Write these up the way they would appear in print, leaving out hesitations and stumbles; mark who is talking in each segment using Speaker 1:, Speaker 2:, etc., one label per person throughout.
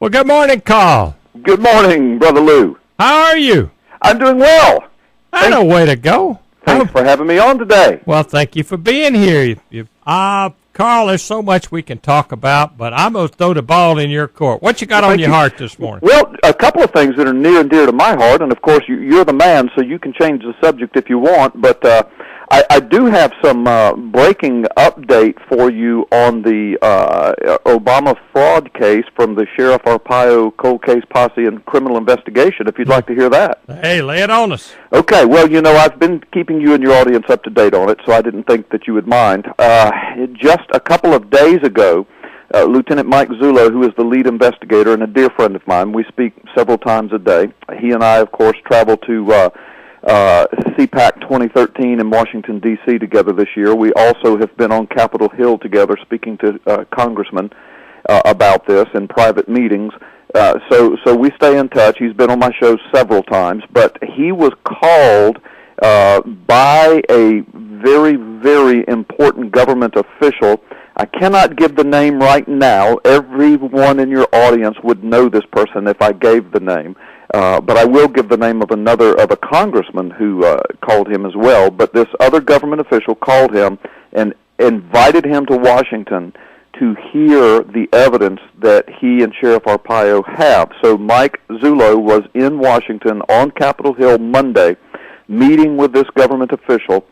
Speaker 1: Well, good morning, Carl.
Speaker 2: Good morning, Brother Lou.
Speaker 1: How are you?
Speaker 2: I'm doing well.
Speaker 1: That's a way to go.
Speaker 2: Thanks for having me on today.
Speaker 1: Well, thank you for being here. Carl, there's so much we can talk about, but I'm going to throw the ball in your court. What you got on your heart this morning?
Speaker 2: Well, a couple of things that are near and dear to my heart, and of course you're the man, so you can change the subject if you want, but I do have some breaking update for you on the Obama fraud case from the Sheriff Arpaio cold case posse and criminal investigation, if you'd like to hear that.
Speaker 1: Hey, lay it on us.
Speaker 2: Okay, well, I've been keeping you and your audience up to date on it, so I didn't think that you would mind. Just a couple of days ago, Lieutenant Mike Zullo, who is the lead investigator and a dear friend of mine, we speak several times a day. He and I, of course, travel to CPAC 2013 in Washington, D.C. together this year. We also have been on Capitol Hill together speaking to congressmen about this in private meetings. So we stay in touch. He's been on my show several times, but he was called by a very, very important government official. I cannot give the name right now. Everyone in your audience would know this person if I gave the name. But I will give the name of a congressman who called him as well. But this other government official called him and invited him to Washington to hear the evidence that he and Sheriff Arpaio have. So Mike Zullo was in Washington on Capitol Hill Monday, meeting with this government official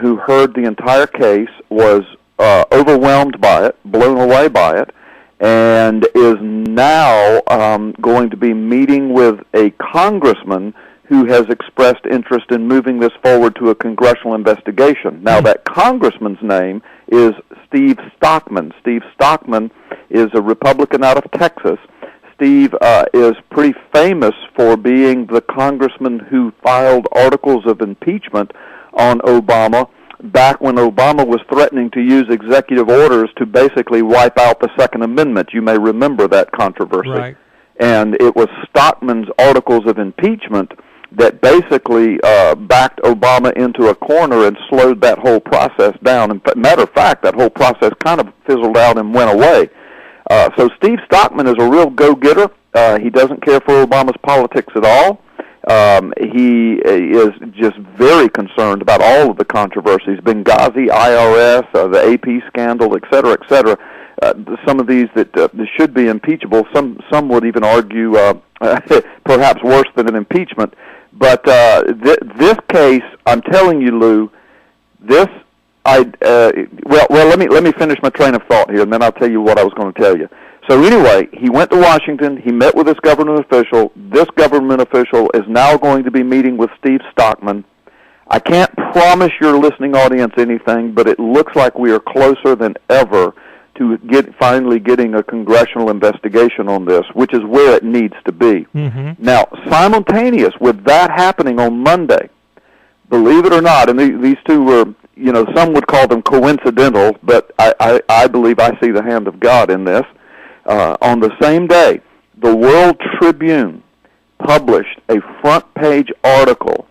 Speaker 2: who heard the entire case, was overwhelmed by it, blown away by it, and is now going to be meeting with a congressman who has expressed interest in moving this forward to a congressional investigation. Now, that congressman's name is Steve Stockman. Steve Stockman is a Republican out of Texas. Steve is pretty famous for being the congressman who filed articles of impeachment on Obama back when Obama was threatening to use executive orders to basically wipe out the Second Amendment. You may remember that controversy.
Speaker 1: Right. And
Speaker 2: it was Stockman's articles of impeachment that basically backed Obama into a corner and slowed that whole process down. And matter of fact, that whole process kind of fizzled out and went away. So Steve Stockman is a real go-getter. He doesn't care for Obama's politics at all. He is just very concerned about all of the controversies, Benghazi, IRS, the AP scandal, et cetera, et cetera. Some of these that should be impeachable. Some would even argue perhaps worse than an impeachment. But this case, I'm telling you, Lou, let me finish my train of thought here, and then I'll tell you what I was going to tell you. So anyway, he went to Washington. He met with this government official. This government official is now going to be meeting with Steve Stockman. I can't promise your listening audience anything, but it looks like we are closer than ever to finally getting a congressional investigation on this, which is where it needs to be.
Speaker 1: Mm-hmm.
Speaker 2: Now, simultaneous with that happening on Monday, believe it or not, and these two were, some would call them coincidental, but I believe I see the hand of God in this. On the same day, the World Tribune published a front-page article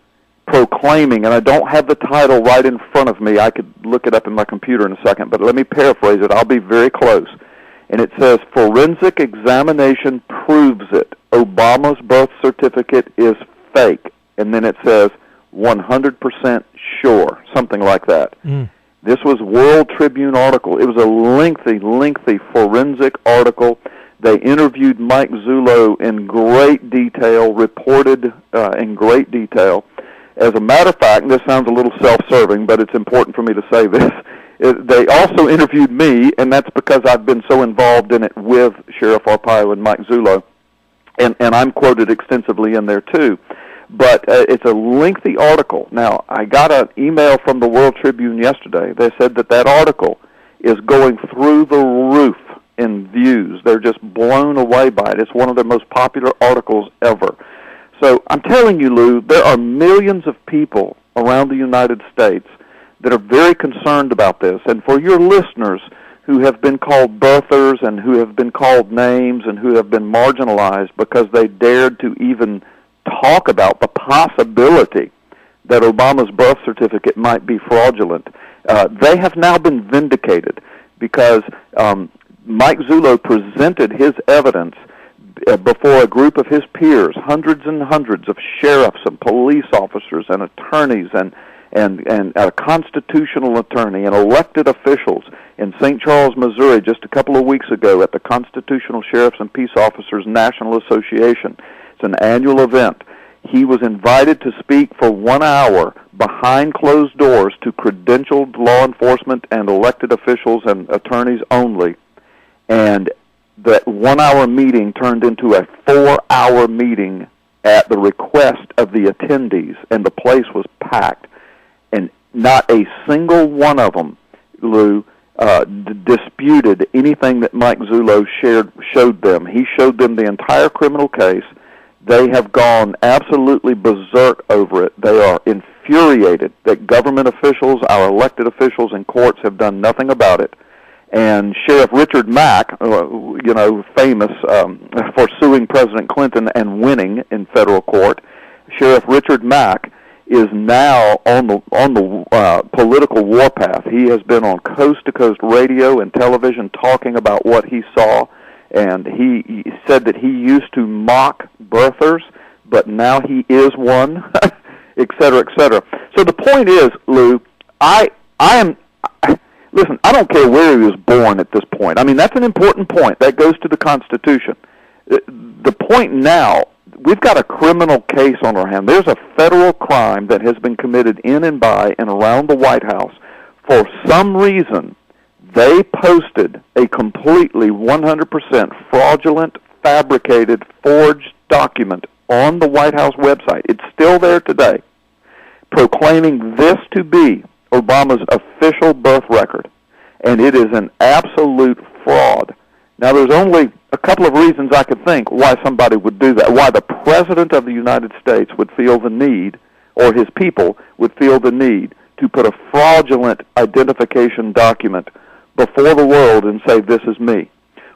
Speaker 2: proclaiming, and I don't have the title right in front of me. I could look it up in my computer in a second, but let me paraphrase it. I'll be very close. And it says, "Forensic examination proves it. Obama's birth certificate is fake." And then it says, 100% sure, something like that.
Speaker 1: Mm.
Speaker 2: This was World Tribune article. It was a lengthy forensic article. They interviewed Mike Zullo in great detail, reported in great detail. As a matter of fact, and this sounds a little self-serving, but it's important for me to say this, they also interviewed me, and that's because I've been so involved in it with Sheriff Arpaio and Mike Zullo, and I'm quoted extensively in there too. But it's a lengthy article. Now, I got an email from the World Tribune yesterday. They said that article is going through the roof in views. They're just blown away by it. It's one of their most popular articles ever. So I'm telling you, Lou, there are millions of people around the United States that are very concerned about this. And for your listeners who have been called birthers and who have been called names and who have been marginalized because they dared to even talk about the possibility that Obama's birth certificate might be fraudulent, they have now been vindicated because Mike Zullo presented his evidence before a group of his peers, hundreds and hundreds of sheriffs and police officers and attorneys and a constitutional attorney and elected officials in St. Charles, Missouri, just a couple of weeks ago at the Constitutional Sheriffs and Peace Officers National Association. It's an annual event. He was invited to speak for 1 hour behind closed doors to credentialed law enforcement and elected officials and attorneys only. And that 1 hour meeting turned into a 4-hour meeting at the request of the attendees, and the place was packed. And not a single one of them, Lou, disputed anything that Mike Zullo showed them. He showed them the entire criminal case. They have gone absolutely berserk over it. They are infuriated that government officials, our elected officials in courts, have done nothing about it. And Sheriff Richard Mack, famous for suing President Clinton and winning in federal court, Sheriff Richard Mack is now on the political warpath. He has been on coast-to-coast radio and television talking about what he saw, and he said that he used to mock birthers, but now he is one, et cetera, et cetera. So the point is, Lou, listen, I don't care where he was born at this point. I mean, that's an important point. That goes to the Constitution. The point now, we've got a criminal case on our hand. There's a federal crime that has been committed in and by and around the White House. For some reason, they posted a completely 100% fraudulent, fabricated, forged document on the White House website. It's still there today, proclaiming this to be Obama's official birth record, and it is an absolute fraud. Now, there's only a couple of reasons I could think why somebody would do that, why the President of the United States would feel the need, or his people would feel the need, to put a fraudulent identification document before the world and say, this is me.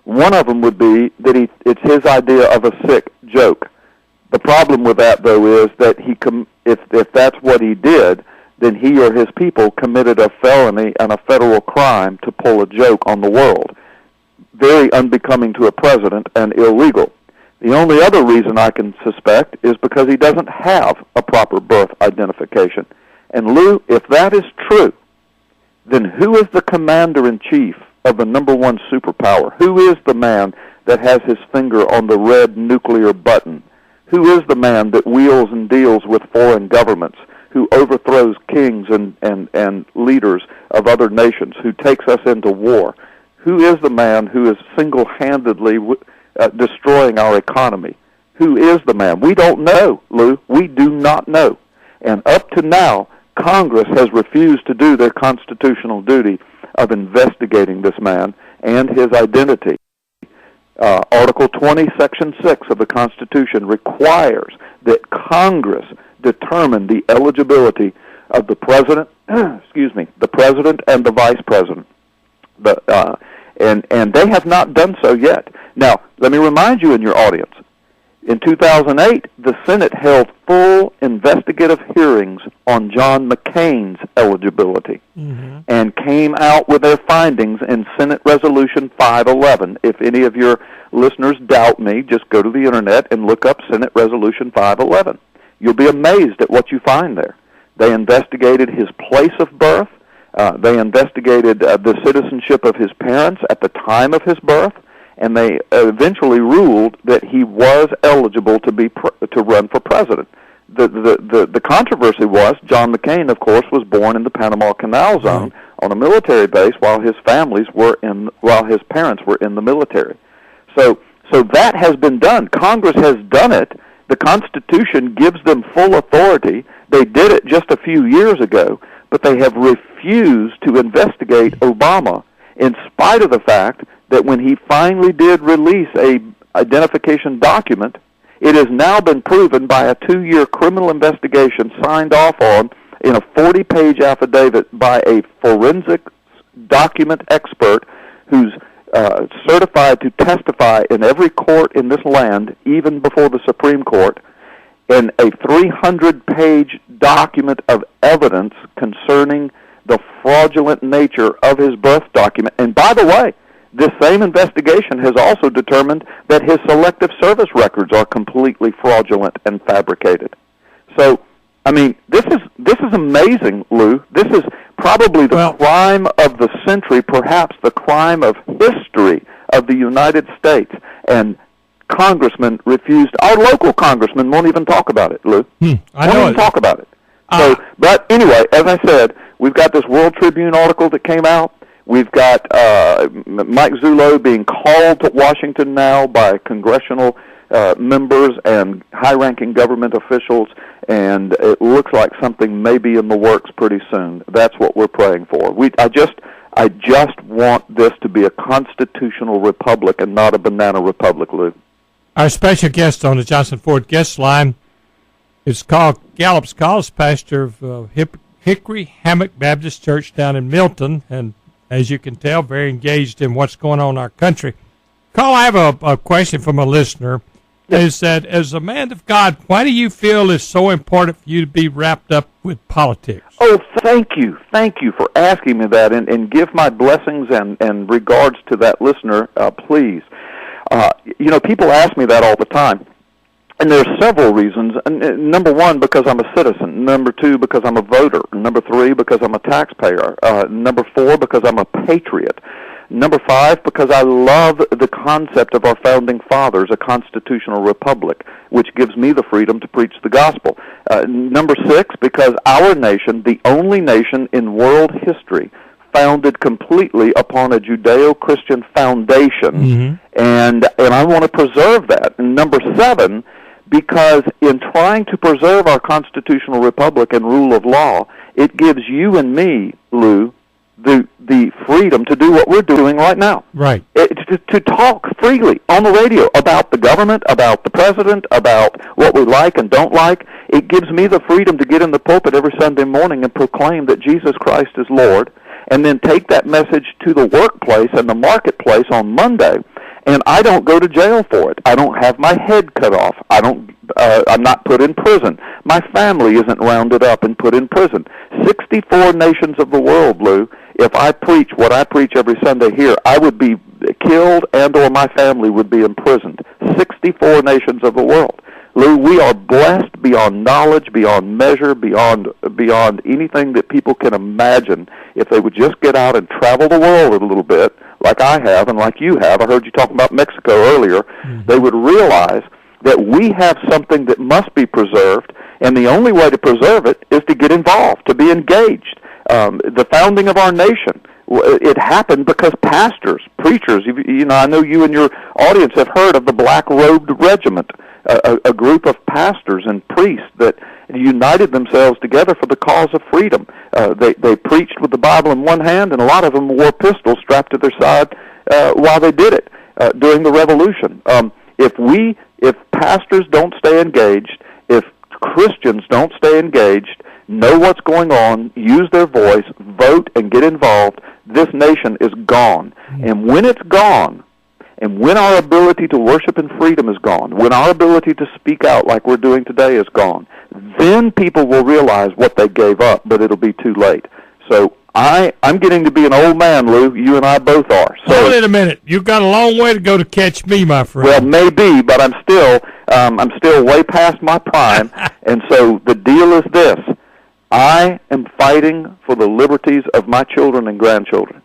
Speaker 2: One of them would be that it's his idea of a sick joke. The problem with that, though, is that if that's what he did, then he or his people committed a felony and a federal crime to pull a joke on the world. Very unbecoming to a president and illegal. The only other reason I can suspect is because he doesn't have a proper birth identification. And Lou, if that is true, then who is the commander-in-chief of the number one superpower? Who is the man that has his finger on the red nuclear button? Who is the man that wheels and deals with foreign governments, who overthrows kings and leaders of other nations, who takes us into war? Who is the man who is single-handedly destroying our economy? Who is the man? We don't know, Lou. We do not know. And up to now, Congress has refused to do their constitutional duty of investigating this man and his identity. Article 20, Section 6 of the Constitution requires that Congress determine the eligibility of the president, the president and the vice president. And they have not done so yet. Now, let me remind you in your audience, in 2008, the Senate held full investigative hearings on John McCain's eligibility and came out with their findings in Senate Resolution 511. If any of your listeners doubt me, just go to the Internet and look up Senate Resolution 511. You'll be amazed at what you find there. They investigated his place of birth. They investigated the citizenship of his parents at the time of his birth, and they eventually ruled that he was eligible to run for president. The controversy was John McCain, of course, was born in the Panama Canal Zone on a military base while his parents were in the military. So that has been done. Congress has done it. The Constitution gives them full authority. They did it just a few years ago, but they have refused to investigate Obama in spite of the fact that when he finally did release a identification document, it has now been proven by a 2-year criminal investigation signed off on in a 40-page affidavit by a forensic document expert who's certified to testify in every court in this land, even before the Supreme Court, in a 300-page document of evidence concerning the fraudulent nature of his birth document. And by the way, this same investigation has also determined that his selective service records are completely fraudulent and fabricated. So, I mean, this is amazing, Lou. This is probably the crime of the century, perhaps the crime of history of the United States. And congressmen refused. Our local congressman won't even talk about it, Lou.
Speaker 1: I
Speaker 2: won't
Speaker 1: know
Speaker 2: even talk about it. So, but anyway, as I said, we've got this World Tribune article that came out. We've got Mike Zullo being called to Washington now by congressional members and high-ranking government officials, and it looks like something may be in the works pretty soon. That's what we're praying for. I just want this to be a constitutional republic and not a banana republic, Lou.
Speaker 1: Our special guest on the Johnson Ford guest line is called Gallups College pastor of Hickory Hammock Baptist Church down in Milton, and as you can tell, very engaged in what's going on in our country. Carl, I have a question from a listener. Is that, as a man of God, why do you feel it's so important for you to be wrapped up with politics?
Speaker 2: Oh, thank you. Thank you for asking me that, and give my blessings and regards to that listener, please. People ask me that all the time. And there are several reasons. Number one, because I'm a citizen. Number two, because I'm a voter. Number three, because I'm a taxpayer. Number four, because I'm a patriot. Number five, because I love the concept of our founding fathers, a constitutional republic, which gives me the freedom to preach the gospel. Number six, because our nation, the only nation in world history, founded completely upon a Judeo-Christian foundation, and I want to preserve that. And number seven, because in trying to preserve our constitutional republic and rule of law, it gives you and me, Lou, the freedom to do what we're doing right now.
Speaker 1: Right.
Speaker 2: To talk freely on the radio about the government, about the president, about what we like and don't like. It gives me the freedom to get in the pulpit every Sunday morning and proclaim that Jesus Christ is Lord, and then take that message to the workplace and the marketplace on Monday. And I don't go to jail for it. I don't have my head cut off. I'm not put in prison. My family isn't rounded up and put in prison. 64 nations of the world, Lou. If I preach what I preach every Sunday here, I would be killed and or my family would be imprisoned. 64 nations of the world. Lou, we are blessed beyond knowledge, beyond measure, beyond anything that people can imagine. If they would just get out and travel the world a little bit, like I have and like you have, I heard you talking about Mexico earlier, they would realize that we have something that must be preserved, and the only way to preserve it is to get involved, to be engaged. The founding of our nation, it happened because pastors, preachers, I know you and your audience have heard of the Black-Robed Regiment, a group of pastors and priests that united themselves together for the cause of freedom. They preached with the Bible in one hand, and a lot of them wore pistols strapped to their side while they did it during the Revolution. If pastors don't stay engaged, if Christians don't stay engaged, know what's going on, use their voice, vote, and get involved, this nation is gone. And when it's gone, and when our ability to worship in freedom is gone, when our ability to speak out like we're doing today is gone, then people will realize what they gave up, but it'll be too late. So I'm getting to be an old man, Lou. You and I both are. So,
Speaker 1: hold it a minute. You've got a long way to go to catch me, my friend.
Speaker 2: Well, maybe, but I'm still way past my prime. And so the deal is this. I am fighting for the liberties of my children and grandchildren.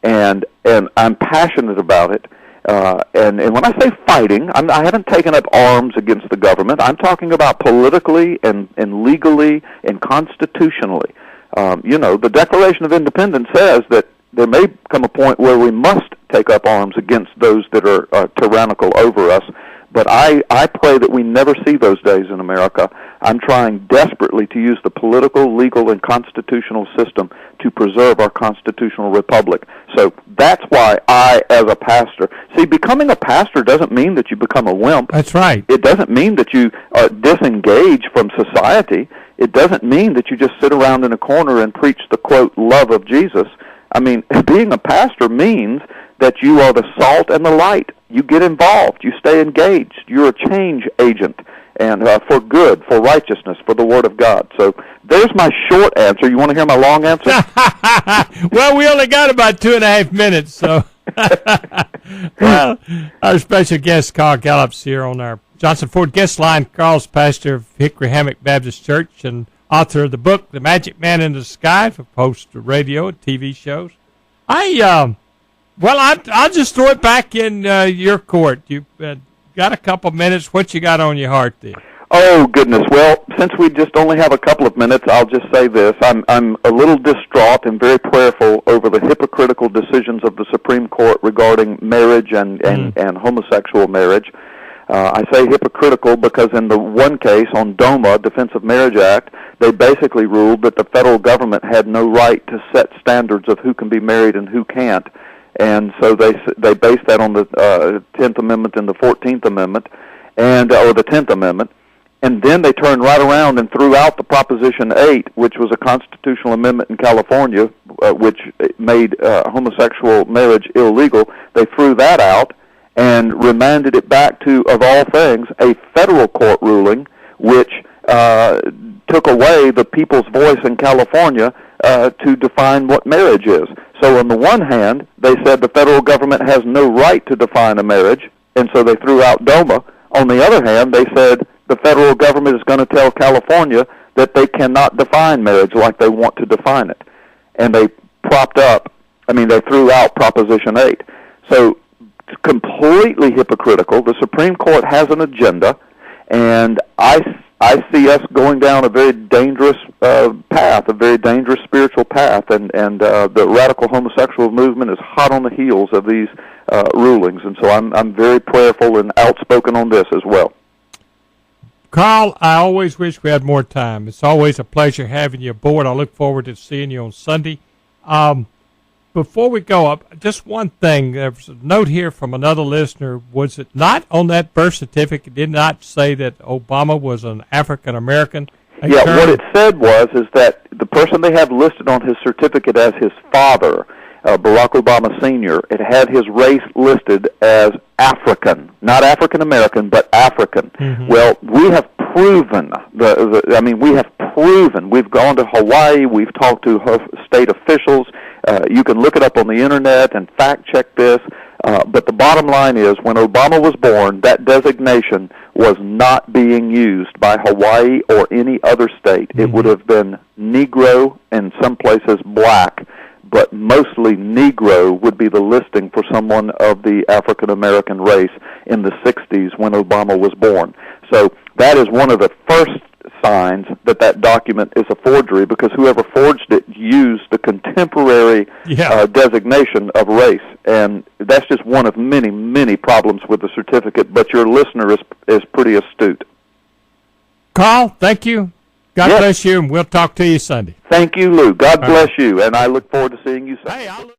Speaker 2: And I'm passionate about it. And when I say fighting, I haven't taken up arms against the government. I'm talking about politically and legally and constitutionally. The Declaration of Independence says that there may come a point where we must take up arms against those that are tyrannical over us. But I pray that we never see those days in America. I'm trying desperately to use the political, legal, and constitutional system to preserve our constitutional republic. So that's why I, as a pastor, see, becoming a pastor doesn't mean that you become a wimp.
Speaker 1: That's right.
Speaker 2: It doesn't mean that you disengage from society. It doesn't mean that you just sit around in a corner and preach the, quote, love of Jesus. I mean, being a pastor means that you are the salt and the light. You get involved. You stay engaged. You're a change agent. and for good, for righteousness, for the Word of God. So there's my short answer. You want to hear my long answer?
Speaker 1: Well, we only got about 2.5 minutes, so. Well, our special guest, Carl Gallups, here on our Johnson Ford guest line. Carl's pastor of Hickory Hammock Baptist Church and author of the book, The Magic Man in the Sky, for post radio and TV shows. I'll just throw it back in your court. You've got a couple minutes. What you got on your heart there?
Speaker 2: Oh, goodness. Well, since we just only have a couple of minutes, I'll just say this. I'm a little distraught and very prayerful over the hypocritical decisions of the Supreme Court regarding marriage and homosexual marriage. I say hypocritical because in the one case on DOMA, Defense of Marriage Act, they basically ruled that the federal government had no right to set standards of who can be married and who can't. And so they based that on the 10th Amendment and the 14th Amendment, or the 10th Amendment. And then they turned right around and threw out the Proposition 8, which was a constitutional amendment in California, which made homosexual marriage illegal. They threw that out and remanded it back to, of all things, a federal court ruling, which took away the people's voice in California to define what marriage is. So on the one hand, they said the federal government has no right to define a marriage, and so they threw out DOMA. On the other hand, they said the federal government is going to tell California that they cannot define marriage like they want to define it. And they they threw out Proposition 8. So it's completely hypocritical. The Supreme Court has an agenda, and I see us going down a very dangerous path, a very dangerous spiritual path, and the radical homosexual movement is hot on the heels of these rulings, and so I'm very prayerful and outspoken on this as well.
Speaker 1: Carl, I always wish we had more time. It's always a pleasure having you aboard. I look forward to seeing you on Sunday. Before we go up, just one thing. There's a note here from another listener. Was it not on that birth certificate, did not say that Obama was an African-American?
Speaker 2: Yeah, what it said was that the person they have listed on his certificate as his father, Barack Obama Sr., it had his race listed as African, not African-American, but African. Mm-hmm. Well, we have proven, we've gone to Hawaii, we've talked to state officials, you can look it up on the Internet and fact-check this, but the bottom line is when Obama was born, that designation was not being used by Hawaii or any other state. Mm-hmm. It would have been Negro and some places black, but mostly Negro would be the listing for someone of the African-American race in the 60s when Obama was born. So that is one of the first signs that document is a forgery, because whoever forged it used the contemporary designation of race. And that's just one of many, many problems with the certificate, but your listener is pretty astute.
Speaker 1: Carl, thank you. God bless you, and we'll talk to you Sunday.
Speaker 2: Thank you, Lou. God bless you, and I look forward to seeing you Sunday.
Speaker 1: Hey,